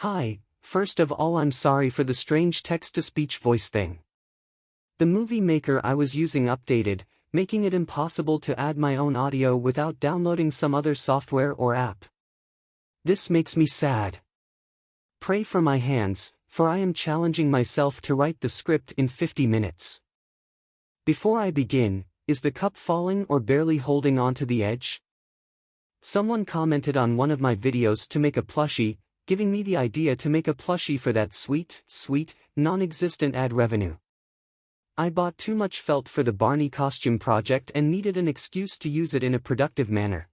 Hi, first of all I'm sorry for the strange text-to-speech voice thing. The movie maker I was using updated, making it impossible to add my own audio without downloading some other software or app. This makes me sad. Pray for my hands, for I am challenging myself to write the script in 50 minutes. Before I begin, is the cup falling or barely holding onto the edge? Someone commented on one of my videos to make a plushie, giving me the idea to make a plushie for that sweet, non-existent ad revenue. I bought too much felt for the Barney costume project and needed an excuse to use it in a productive manner.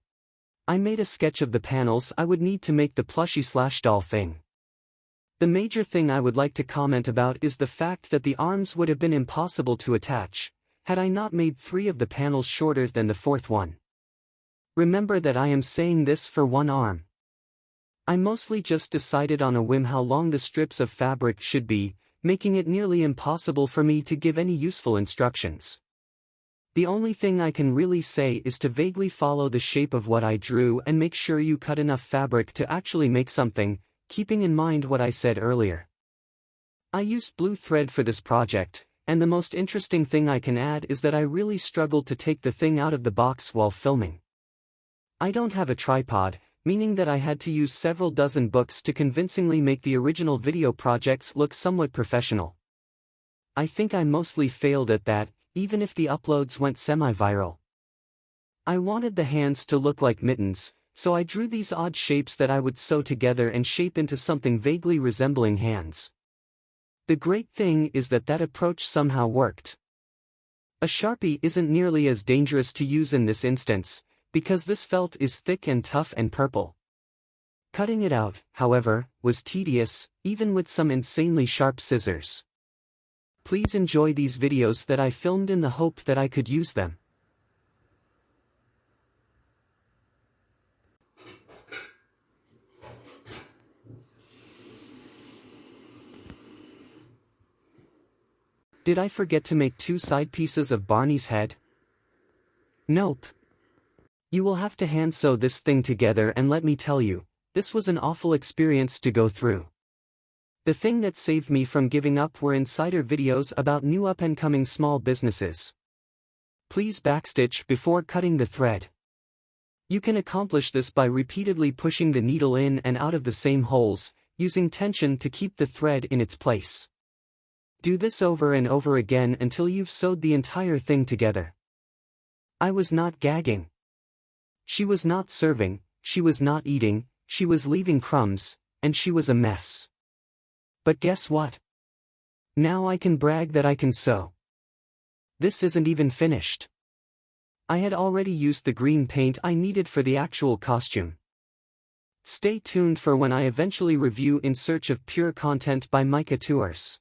I made a sketch of the panels I would need to make the plushie/doll thing. The major thing I would like to comment about is the fact that the arms would have been impossible to attach, had I not made 3 of the panels shorter than the 4th one. Remember that I am saying this for one arm. I mostly just decided on a whim how long the strips of fabric should be, making it nearly impossible for me to give any useful instructions. The only thing I can really say is to vaguely follow the shape of what I drew and make sure you cut enough fabric to actually make something, keeping in mind what I said earlier. I used blue thread for this project, and the most interesting thing I can add is that I really struggled to take the thing out of the box while filming. I don't have a tripod, meaning that I had to use several dozen books to convincingly make the original video projects look somewhat professional. I think I mostly failed at that, even if the uploads went semi-viral. I wanted the hands to look like mittens, so I drew these odd shapes that I would sew together and shape into something vaguely resembling hands. The great thing is that that approach somehow worked. A Sharpie isn't nearly as dangerous to use in this instance, because this felt is thick and tough and purple. Cutting it out, however, was tedious, even with some insanely sharp scissors. Please enjoy these videos that I filmed in the hope that I could use them. Did I forget to make 2 side pieces of Barney's head? Nope. You will have to hand sew this thing together, and let me tell you, this was an awful experience to go through. The thing that saved me from giving up were insider videos about new up-and-coming small businesses. Please backstitch before cutting the thread. You can accomplish this by repeatedly pushing the needle in and out of the same holes, using tension to keep the thread in its place. Do this over and over again until you've sewed the entire thing together. I was not gagging. She was not serving, she was not eating, she was leaving crumbs, and she was a mess. But guess what? Now I can brag that I can sew. This isn't even finished. I had already used the green paint I needed for the actual costume. Stay tuned for when I eventually review In Search of Pure Content by Micah Tours.